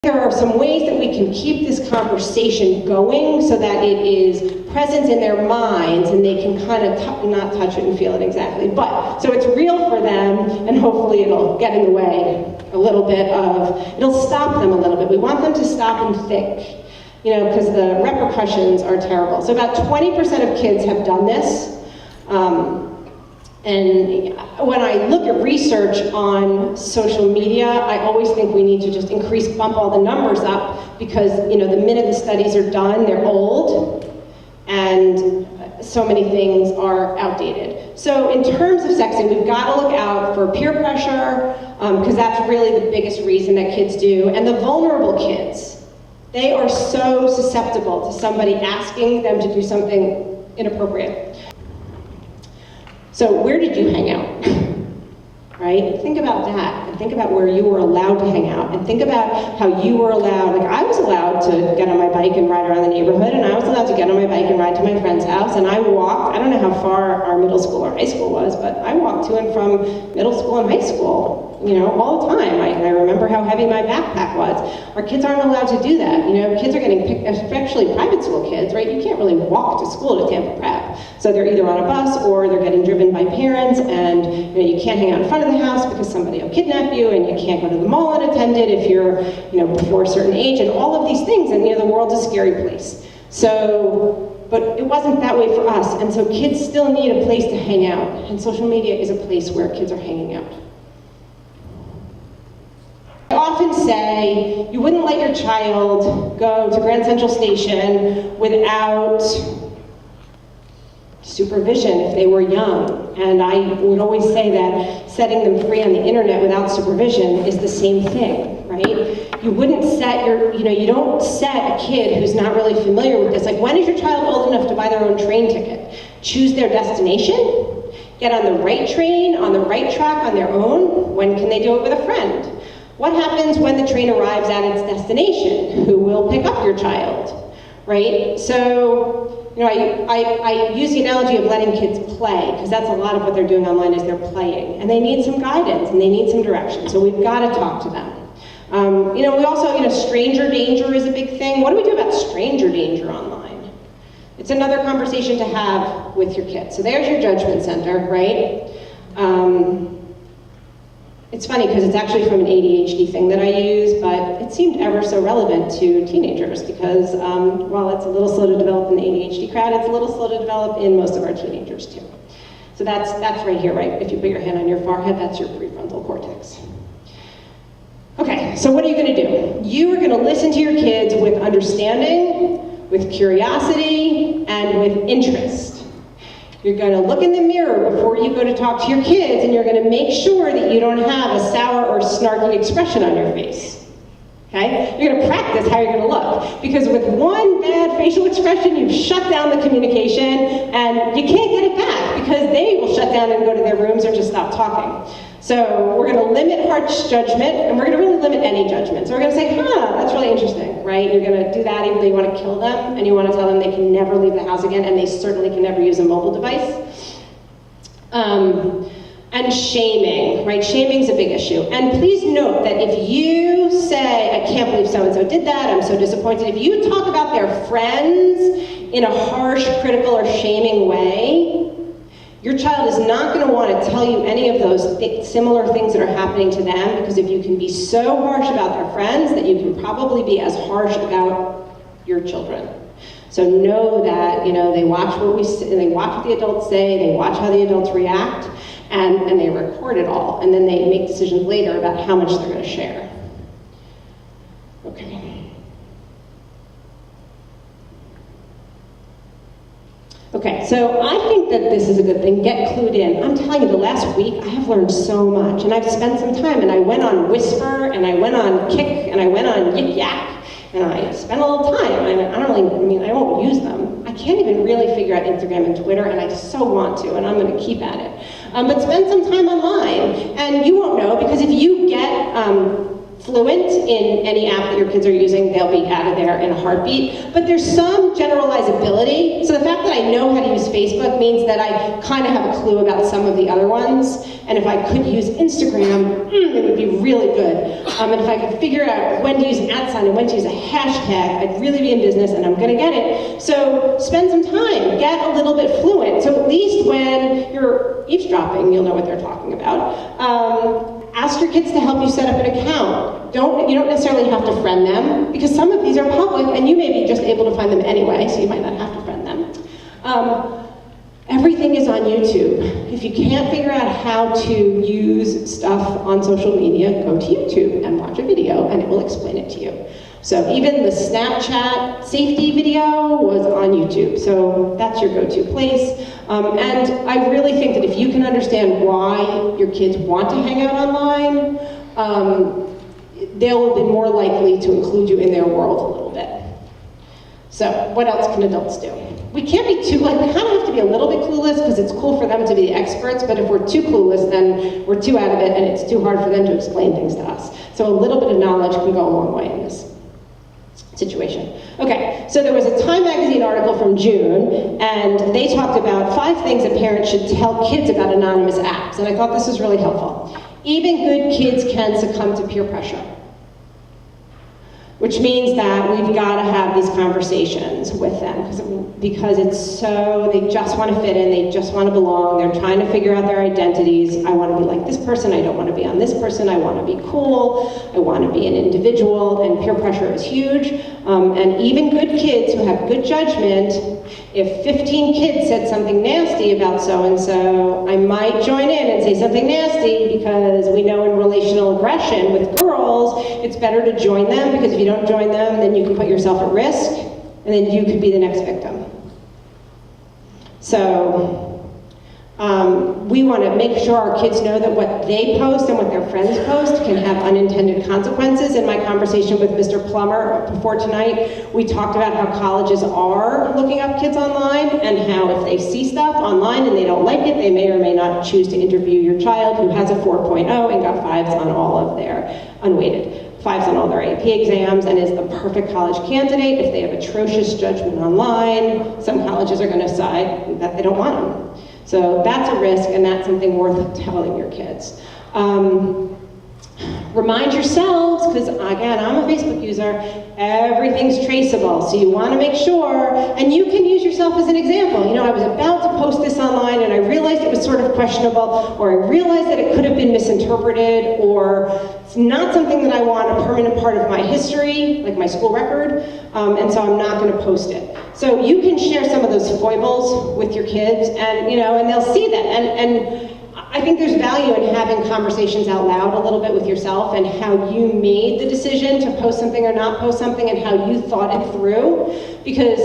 There are some ways that we can keep this conversation going so that it is present in their minds and they can kind of not touch it and feel it exactly, but so it's real for them, and hopefully it'll get in the way a little bit of, it'll stop them a little bit. We want them to stop and think, you know, because the repercussions are terrible. So about 20% of kids have done this. And when I look at research on social media, I always think we need to just bump all the numbers up, because, you know, the minute the studies are done, they're old, and so many things are outdated. So in terms of sexting, we've got to look out for peer pressure, because that's really the biggest reason that kids do, and the vulnerable kids. They are so susceptible to somebody asking them to do something inappropriate. So where did you hang out? Right? Think about that, and think about where you were allowed to hang out, and think about how you were allowed, like I was allowed to get on my bike and ride around the neighborhood, and I was allowed to get on my bike and ride to my friend's house, and I walked, I don't know how far our middle school or high school was, but I walked to and from middle school and high school, you know, all the time. I remember how heavy my backpack was. Our kids aren't allowed to do that. You know, kids are getting picked, especially private school kids, right? You can't really walk to school to Tampa Prep. So they're either on a bus or they're getting driven by parents, and you know, you can't hang out in front of the house because somebody will kidnap you, and you can't go to the mall unattended if you're, you know, before a certain age, and all of these things, and you know, the world's a scary place. So, but it wasn't that way for us, and so kids still need a place to hang out, and social media is a place where kids are hanging out. I often say you wouldn't let your child go to Grand Central Station without supervision if they were young. And I would always say that setting them free on the internet without supervision is the same thing, right? You wouldn't set you don't set a kid who's not really familiar with this. Like, when is your child old enough to buy their own train ticket? Choose their destination? Get on the right train, on the right track on their own? When can they do it with a friend? What happens when the train arrives at its destination? Who will pick up your child, right? So, you know, I use the analogy of letting kids play, because that's a lot of what they're doing online is they're playing. And they need some guidance, and they need some direction, so we've got to talk to them. You know, we also, you know, stranger danger is a big thing. What do we do about stranger danger online? It's another conversation to have with your kids. So there's your judgment center, right? It's funny because it's actually from an ADHD thing that I use, but it seemed ever so relevant to teenagers because while it's a little slow to develop in the ADHD crowd, it's a little slow to develop in most of our teenagers too. So that's right here, right? If you put your hand on your forehead, that's your prefrontal cortex. Okay, so what are you going to do? You are going to listen to your kids with understanding, with curiosity, and with interest. You're going to look in the mirror before you go to talk to your kids, and you're going to make sure that you don't have a sour or snarky expression on your face. Okay? You're going to practice how you're going to look, because with one bad facial expression, you've shut down the communication, and you can't get it back because they will shut down and go to their rooms or just stop talking. So we're going to limit harsh judgment, and we're going to really limit any judgment. So we're going to say, that's really interesting, right? You're going to do that even though you want to kill them, and you want to tell them they can never leave the house again, and they certainly can never use a mobile device. And shaming, right? Shaming's a big issue. And please note that if you say, I can't believe so-and-so did that, I'm so disappointed, if you talk about their friends in a harsh, critical, or shaming way, your child is not going to want to tell you any of those similar things that are happening to them, because if you can be so harsh about their friends, that you can probably be as harsh about your children. So know that, you know, they watch what we say, they watch what the adults say, they watch how the adults react, and they record it all, and then they make decisions later about how much they're going to share. Okay. Okay, so I think that this is a good thing. Get clued in. I'm telling you, the last week I have learned so much, and I've spent some time, and I went on Whisper, and I went on Kick, and I went on Yik Yak, and I spent a little time. I won't use them. I can't even really figure out Instagram and Twitter, and I so want to, and I'm going to keep at it. But spend some time online, and you won't know, because if you get fluent in any app that your kids are using, they'll be out of there in a heartbeat. But there's some generalizability. So the fact that I know how to use Facebook means that I kind of have a clue about some of the other ones. And if I could use Instagram, it would be really good. And if I could figure out when to use an @ and when to use a hashtag, I'd really be in business, and I'm gonna get it. So spend some time, get a little bit fluent. So at least when you're eavesdropping, you'll know what they're talking about. Ask your kids to help you set up an account. You don't necessarily have to friend them, because some of these are public, and you may be just able to find them anyway, so you might not have to friend them. Everything is on YouTube. If you can't figure out how to use stuff on social media, go to YouTube and watch a video, and it will explain it to you. So even the Snapchat safety video was on YouTube, so that's your go-to place. And I really think that if you can understand why your kids want to hang out online, they'll be more likely to include you in their world a little bit. So what else can adults do? We can't be too, we kind of have to be a little bit clueless, because it's cool for them to be the experts, but if we're too clueless, then we're too out of it, and it's too hard for them to explain things to us. So a little bit of knowledge can go a long way in this situation. Okay, so there was a Time magazine article from June, and they talked about 5 things that parents should tell kids about anonymous apps, and I thought this was really helpful. Even good kids can succumb to peer pressure, which means that we've got to have these conversations with them, because it's so, they just want to fit in, they just want to belong, they're trying to figure out their identities. I want to be like this person, I don't want to be on this person, I want to be cool, I want to be an individual, and peer pressure is huge. And even good kids who have good judgment, if 15 kids said something nasty about so-and-so, I might join in and say something nasty, because we know in relational aggression with girls, it's better to join them, because if you don't join them, then you can put yourself at risk, and then you could be the next victim. So we want to make sure our kids know that what they post and what their friends post can have unintended consequences. In my conversation with Mr. Plummer before tonight, we talked about how colleges are looking up kids online, and how if they see stuff online and they don't like it, they may or may not choose to interview your child who has a 4.0 and got 5s on all of their unweighted. 5s on all their AP exams, and is the perfect college candidate. If they have atrocious judgment online, some colleges are going to decide that they don't want them. So that's a risk, and that's something worth telling your kids. Remind yourselves, because again, I'm a Facebook user, everything's traceable, so you want to make sure, and you can use yourself as an example. You know, I was about to post this online and I realized it was sort of questionable, or I realized that it could have been misinterpreted, or it's not something that I want a permanent part of my history, like my school record, and so I'm not going to post it. So you can share some of those foibles with your kids, and and they'll see that, and I think there's value in having conversations out loud a little bit with yourself, and how you made the decision to post something or not post something, and how you thought it through. Because,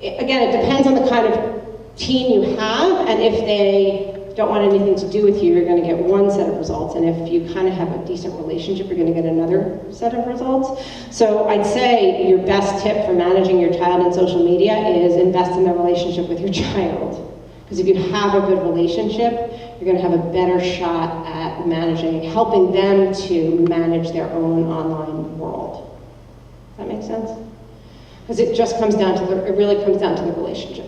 again, it depends on the kind of teen you have, and if they don't want anything to do with you, you're going to get one set of results, and if you kind of have a decent relationship, you're going to get another set of results. So I'd say your best tip for managing your child in social media is invest in the relationship with your child. Because if you have a good relationship, you're going to have a better shot at helping them to manage their own online world. Does that make sense? Because it really comes down to the relationship.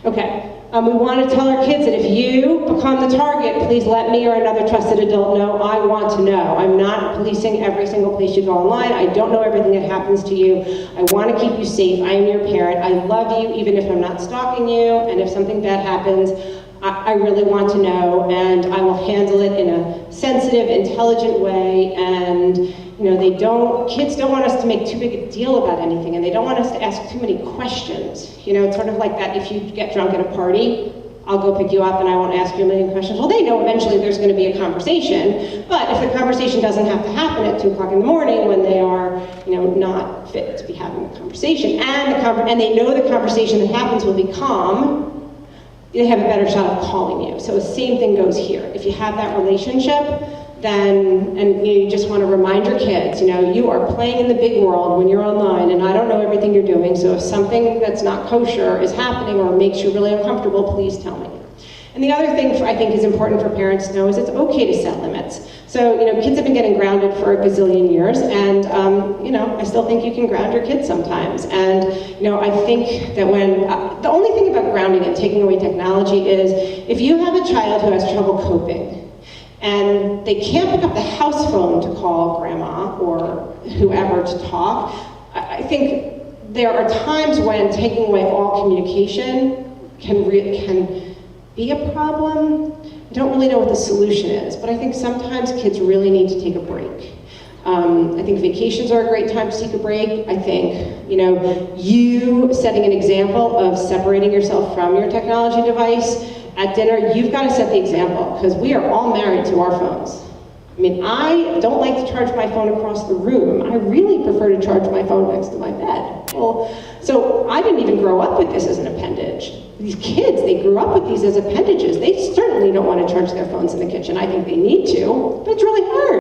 Okay, we want to tell our kids that if you become the target, please let me or another trusted adult know. I want to know. I'm not policing every single place you go online. I don't know everything that happens to you. I want to keep you safe. I am your parent. I love you even if I'm not stalking you, and if something bad happens, I really want to know, and I will handle it in a sensitive, intelligent way. And kids don't want us to make too big a deal about anything, and they don't want us to ask too many questions. It's sort of like that if you get drunk at a party, I'll go pick you up and I won't ask you a million questions. Well, they know eventually there's going to be a conversation, but if the conversation doesn't have to happen at 2 o'clock in the morning when they are, not fit to be having the conversation, and they know the conversation that happens will be calm, they have a better shot of calling you. So the same thing goes here. If you have that relationship, then, and you just want to remind your kids, you are playing in the big world when you're online, and I don't know everything you're doing, so if something that's not kosher is happening or makes you really uncomfortable, please tell me. And the other thing I think is important for parents to know is it's okay to set limits. So, kids have been getting grounded for a gazillion years, and, I still think you can ground your kids sometimes. And, I think that the only thing about grounding and taking away technology is if you have a child who has trouble coping, and they can't pick up the house phone to call grandma or whoever to talk, I think there are times when taking away all communication can be a problem. I don't really know what the solution is, but I think sometimes kids really need to take a break. I think vacations are a great time to take a break. I think, you setting an example of separating yourself from your technology device at dinner, you've got to set the example, because we are all married to our phones. I mean, I don't like to charge my phone across the room. I really prefer to charge my phone next to my bed. Well, so I didn't even grow up with this as an appendage. These kids, they grew up with these as appendages. They certainly don't want to charge their phones in the kitchen. I think they need to, but it's really hard.